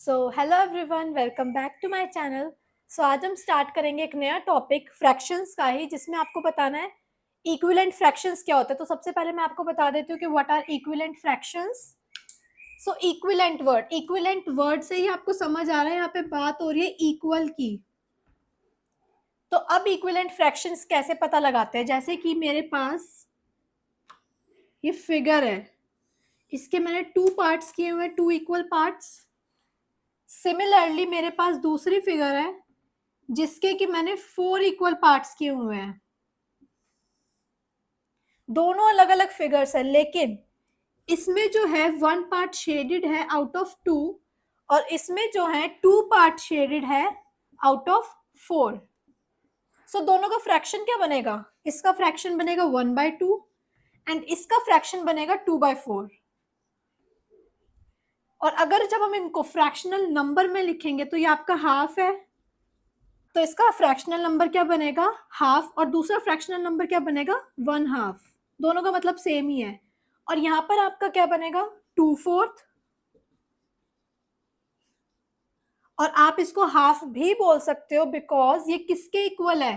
So hello everyone, welcome back to my channel. So आज हम start करेंगे एक नया टॉपिक फ्रैक्शंस का ही, जिसमें आपको बताना है इक्विवेलेंट फ्रैक्शंस क्या होता है। तो सबसे पहले मैं आपको बता देती हूँ कि what are equivalent fractions. So equivalent word से ही आपको समझ आ रहा है, यहाँ पे बात हो रही है इक्वल की। तो अब इक्विवेलेंट फ्रैक्शंस कैसे पता लगाते हैं, जैसे कि मेरे पास ये फिगर है, इसके मैंने टू पार्ट्स किए हुए हैं, टू इक्वल पार्ट्स। सिमिलरली मेरे पास दूसरी फिगर है जिसके कि मैंने 4 इक्वल पार्ट्स किए हुए हैं। दोनों अलग अलग फिगर्स है, लेकिन इसमें जो है 1 पार्ट शेडेड है आउट ऑफ 2, और इसमें जो है 2 पार्ट शेडेड है आउट ऑफ 4। सो दोनों का फ्रैक्शन क्या बनेगा? इसका फ्रैक्शन बनेगा 1/2 एंड इसका फ्रैक्शन बनेगा 2/4। और अगर जब हम इनको फ्रैक्शनल नंबर में लिखेंगे तो ये आपका हाफ है, तो इसका फ्रैक्शनल नंबर क्या बनेगा? हाफ। और दूसरा फ्रैक्शनल नंबर क्या बनेगा? 1/2। दोनों का मतलब सेम ही है। और यहां पर आपका क्या बनेगा? 2/4। और आप इसको हाफ भी बोल सकते हो, बिकॉज ये किसके इक्वल है?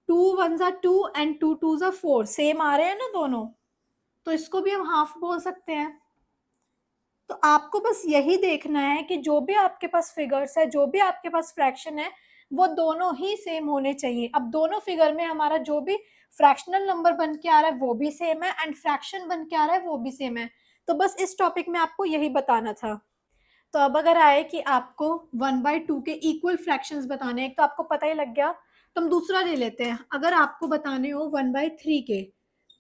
2 1 2 एंड 2 2 4 सेम आ रहे हैं ना दोनों, तो इसको भी हम हाफ बोल सकते हैं। तो आपको बस यही देखना है कि जो भी आपके पास फिगर्स है, जो भी आपके पास फ्रैक्शन है, वो दोनों ही सेम होने चाहिए। अब दोनों फिगर में हमारा जो भी फ्रैक्शनल नंबर बन के आ रहा है वो भी सेम है, एंड फ्रैक्शन बन के आ रहा है वो भी सेम है। तो बस इस टॉपिक में आपको यही बताना था। तो अब अगर आए कि आपको 1/2 के इक्वल फ्रैक्शंस बताने हैं, एक तो आपको पता ही लग गया, तो हम दूसरा ले लेते हैं। अगर आपको बताने हो 1/3 के,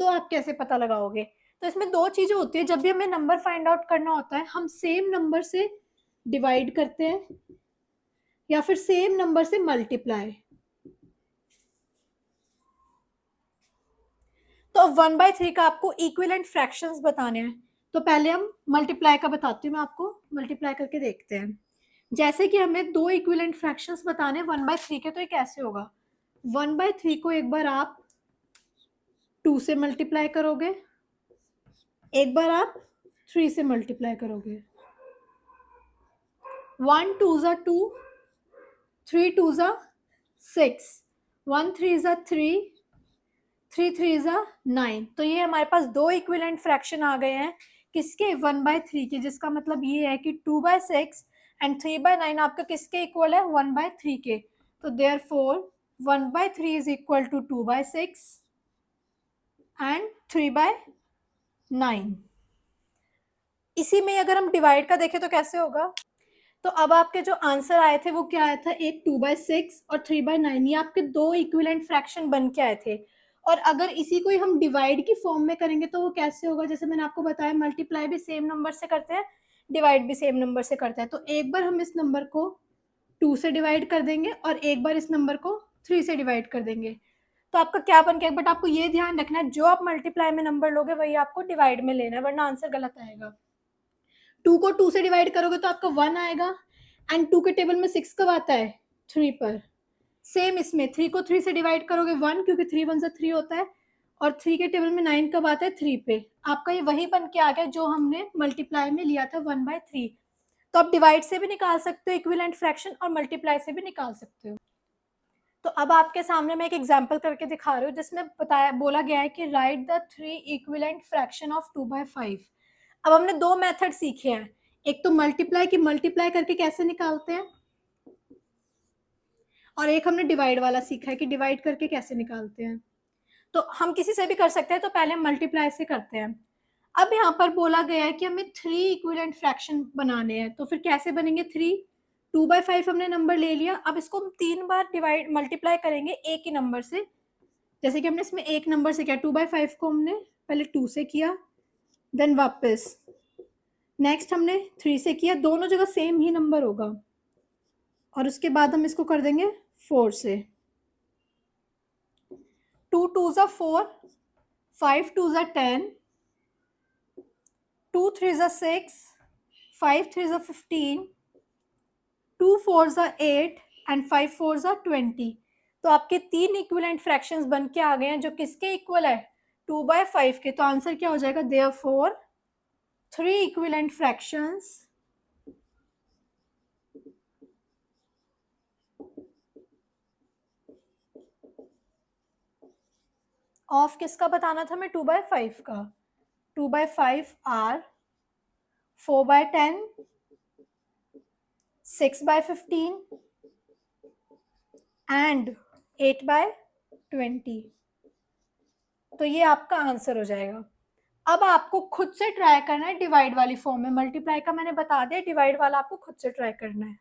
तो आप कैसे पता लगाओगे? तो इसमें दो चीजें होती है। जब भी हमें नंबर फाइंड आउट करना होता है, हम सेम नंबर से डिवाइड करते हैं या फिर सेम नंबर से मल्टीप्लाई। तो 1/3 का आपको इक्विवेलेंट फ्रैक्शंस बताने हैं। तो पहले हम मल्टीप्लाई का बताती हूँ, मैं आपको मल्टीप्लाई करके देखते हैं। जैसे कि हमें दो इक्विवेलेंट फ्रैक्शंस बताने 1/3 के, तो ये कैसे होगा? 1/3 को एक बार आप 2 से मल्टीप्लाई करोगे, एक बार आप 3 से मल्टीप्लाई करोगे। 1 2 जा 2, 3 2 जा 6, 1 3 जा 3, 3 3 जा 9। तो ये हमारे पास दो इक्विवेलेंट फ्रैक्शन आ गए हैं, किसके? 1/3 के, जिसका मतलब ये है कि 2/6 एंड 3/9 आपका किसके इक्वल है? 1/3 के। तो therefore 1/3 is equal to 2/6 and 3/9। इसी में अगर हम डिवाइड का देखें तो कैसे होगा? तो अब आपके जो आंसर आए थे वो क्या आया था? एक 2/6 और 3/9, ये आपके दो इक्विवेलेंट फ्रैक्शन बन के आए थे। और अगर इसी को ही हम डिवाइड की फॉर्म में करेंगे तो वो कैसे होगा? जैसे मैंने आपको बताया, मल्टीप्लाई भी सेम नंबर से करते हैं, डिवाइड भी सेम नंबर से करते हैं। तो एक बार हम इस नंबर को 2 से डिवाइड कर देंगे और एक बार इस नंबर को 3 से डिवाइड कर देंगे। तो आपका क्या बन गया? बट आपको ये ध्यान रखना है, जो आप मल्टीप्लाई में नंबर लोगे वही आपको डिवाइड में लेना है, वरना आंसर गलत आएगा। 2 को 2 से डिवाइड करोगे तो आपका 1 आएगा, एंड 2 के टेबल में 6 कब आता है? 3 पर। सेम इसमें 3 को 3 से डिवाइड करोगे 1, क्योंकि 3 1 3 होता है, और 3 के टेबल में 9 कब आता है? 3 पे। आपका ये वही बन के आ गया जो हमने मल्टीप्लाई में लिया था 1/3। तो आप डिवाइड से भी निकाल सकते हो इक्विवेलेंट फ्रैक्शन, और मल्टीप्लाई से भी निकाल सकते हो। तो अब आपके सामने मैं एक एग्जांपल करके दिखा रही हूँ, जिसमें बोला गया है कि right the 3 equivalent fraction of 2/5। अब हमने दो मेथड सीखे हैं, एक तो मल्टीप्लाई की मल्टीप्लाई करके कैसे निकालते हैं, और एक हमने डिवाइड वाला सीखा है कि डिवाइड करके कैसे निकालते हैं। तो हम किसी से भी कर सकते हैं, तो पहले हम मल्टीप्लाई से करते हैं। अब यहाँ पर बोला गया है कि हमें 3 इक्विवेलेंट फ्रैक्शन बनाने हैं, तो फिर कैसे बनेंगे? 3 2/5 हमने नंबर ले लिया, अब इसको हम 3 बार डिवाइड मल्टीप्लाई करेंगे एक ही नंबर से। जैसे कि हमने इसमें एक नंबर से किया, 2/5 को हमने पहले 2 से किया, देन वापस नेक्स्ट हमने 3 से किया, दोनों जगह सेम ही नंबर होगा, और उसके बाद हम इसको कर देंगे 4 से। 2 2 जा 4, 5 2 जा 10, 2 3 जा 6, 5 3 जा 15, 2 4 जा 8 एंड 5 4 जा 20। तो आपके तीन इक्विवेलेंट फ्रैक्शंस बन के आ गए हैं, जो किसके इक्वल है? 2/5 के। तो आंसर क्या हो जाएगा? देयरफॉर 3 इक्विवेलेंट फ्रैक्शंस ऑफ किसका बताना था मैं? 2/5 का। 2/5 आर 4/10 6/15 एंड 8/20। तो ये आपका आंसर हो जाएगा। अब आपको खुद से ट्राई करना है डिवाइड वाली फॉर्म में। मल्टीप्लाई का मैंने बता दिया, डिवाइड वाला आपको खुद से ट्राई करना है।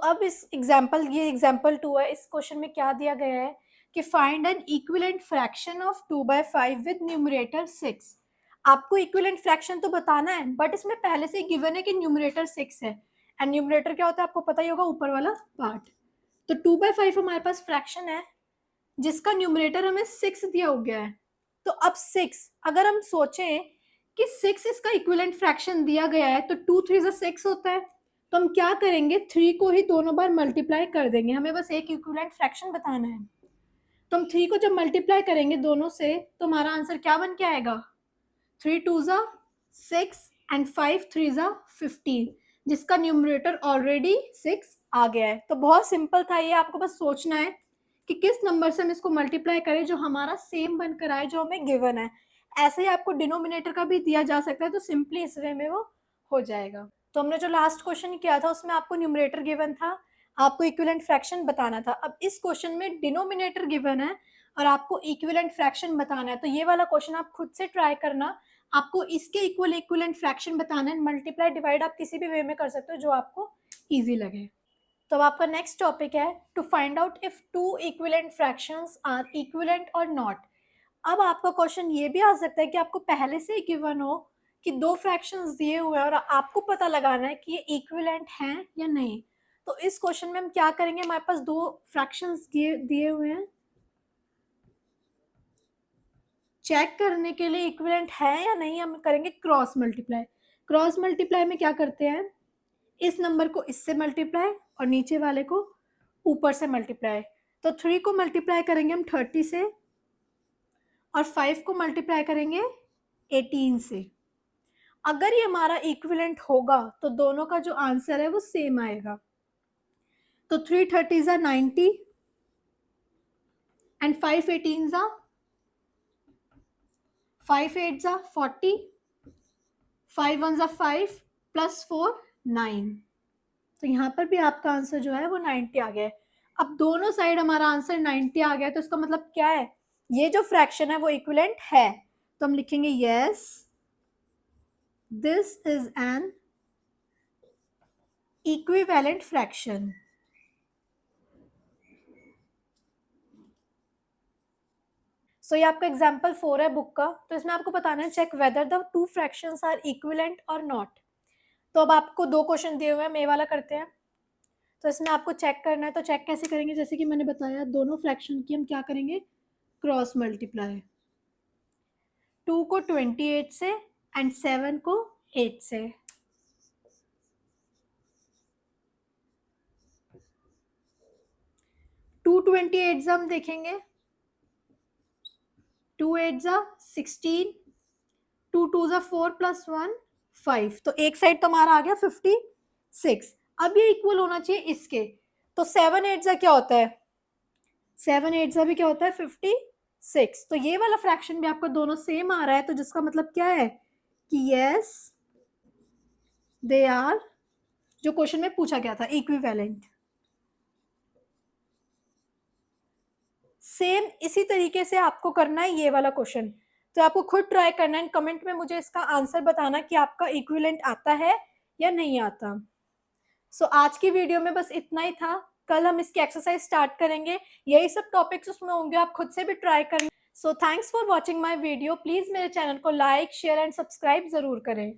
अब इस एग्जाम्पल, ये एग्जाम्पल 2 है, इस क्वेश्चन में क्या दिया गया है कि find N equivalent fraction of 2/5 with numerator 6। आपको इक्विवेलेंट फ्रैक्शन तो बताना है, बट इसमें पहले से गिवन है कि न्यूमरेटर 6 है, एंड न्यूमरेटर क्या होता है आपको पता ही होगा, ऊपर वाला पार्ट। तो 2/5 हमारे पास फ्रैक्शन है जिसका न्यूमरेटर हमें 6 दिया हो गया है। तो अब 6, अगर हम सोचें कि 6 इसका इक्विवेलेंट फ्रैक्शन दिया गया है, तो 2 3 6 होता है, तो हम क्या करेंगे, 3 को ही दोनों बार मल्टीप्लाई कर देंगे, हमें बस एक इक्विवेलेंट फ्रैक्शन बताना है। तो हम 3 को जब मल्टीप्लाई करेंगे दोनों से, तो हमारा आंसर क्या बन के आएगा, 3 2 6 एंड 5 3 15, जिसका न्यूमरेटर ऑलरेडी 6 आ गया है। तो बहुत सिंपल था ये, आपको बस सोचना है कि किस नंबर से हम इसको मल्टीप्लाई करें जो हमारा सेम बनकर आए जो हमें गिवन है। ऐसे ही आपको डिनोमिनेटर का भी दिया जा सकता है, तो सिंपली इस वे में वो हो जाएगा। तो हमने जो लास्ट क्वेश्चन किया था उसमें आपको न्यूमरेटर गिवन था, आपको इक्विवेलेंट फ्रैक्शन बताना था। अब इस क्वेश्चन में डिनोमिनेटर गिवन है और आपको इक्विवेलेंट फ्रैक्शन बताना है। तो ये वाला क्वेश्चन आप खुद से ट्राई करना, आपको इसके इक्विवेलेंट फ्रैक्शन बताना है। मल्टीप्लाई डिवाइड आप किसी भी वे में कर सकते हो जो आपको ईजी लगे। तो अब आपका नेक्स्ट टॉपिक है to find out if two equivalent fractions are equivalent or not. अब आपका क्वेश्चन ये भी आ सकता है कि आपको पहले से ही गिवन हो कि दो फ्रैक्शंस दिए हुए हैं और आपको पता लगाना है कि ये इक्विवेलेंट हैं या नहीं। तो इस क्वेश्चन में हम क्या करेंगे, हमारे पास दो फ्रैक्शंस दिए हुए हैं, चेक करने के लिए इक्विवेलेंट है या नहीं हम करेंगे क्रॉस मल्टीप्लाई। क्रॉस मल्टीप्लाई में क्या करते हैं, इस नंबर को इससे मल्टीप्लाई और नीचे वाले को ऊपर से मल्टीप्लाई। तो 3 को मल्टीप्लाई करेंगे हम 30 से और 5 को मल्टीप्लाई करेंगे 18 से। अगर ये हमारा इक्विवेलेंट होगा तो दोनों का जो आंसर है वो सेम आएगा। तो 3 30s are 90 and 5 18s are 5 8s are 40, 5 1s are 5 plus 4 9। तो यहाँ पर भी आपका आंसर जो है वो 90 आ गया है। अब दोनों साइड हमारा आंसर 90 आ गया, तो इसका मतलब क्या है, ये जो फ्रैक्शन है वो इक्विवेलेंट है। तो हम लिखेंगे yes this is an equivalent fraction. So ये आपका एग्जाम्पल 4 है बुक का। तो इसमें आपको बताना है check whether the two fractions are equivalent or not. तो अब आपको दो क्वेश्चन दिए हुए हैं, मे वाला करते हैं। तो इसमें आपको चेक करना है, तो चेक कैसे करेंगे, जैसे कि मैंने बताया दोनों फ्रैक्शन की हम क्या करेंगे, क्रॉस मल्टीप्लाई। 2 को 28 से एंड 7 को 8 से। टू 28 हम देखेंगे, 2 8 16, 2 2 4 प्लस 1 5। तो एक साइड तो हमारा आ गया 56। अब ये इक्वल होना चाहिए इसके। तो 7 8 क्या होता है, 7 8 भी क्या होता है 56। तो ये वाला फ्रैक्शन भी आपका दोनों सेम आ रहा है, तो जिसका मतलब क्या है कि यस दे आर, जो क्वेश्चन में पूछा गया था, इक्विवेलेंट। सेम इसी तरीके से आपको करना है ये वाला क्वेश्चन। तो आपको खुद ट्राई करना है, कमेंट में मुझे इसका आंसर बताना कि आपका इक्विवेलेंट आता है या नहीं आता। सो आज की वीडियो में बस इतना ही था। कल हम इसकी एक्सरसाइज स्टार्ट करेंगे, यही सब टॉपिक्स उसमें होंगे, आप खुद से भी ट्राई करें। So thanks for watching my video. Please मेरे चैनल को लाइक शेयर एंड सब्सक्राइब जरूर करें।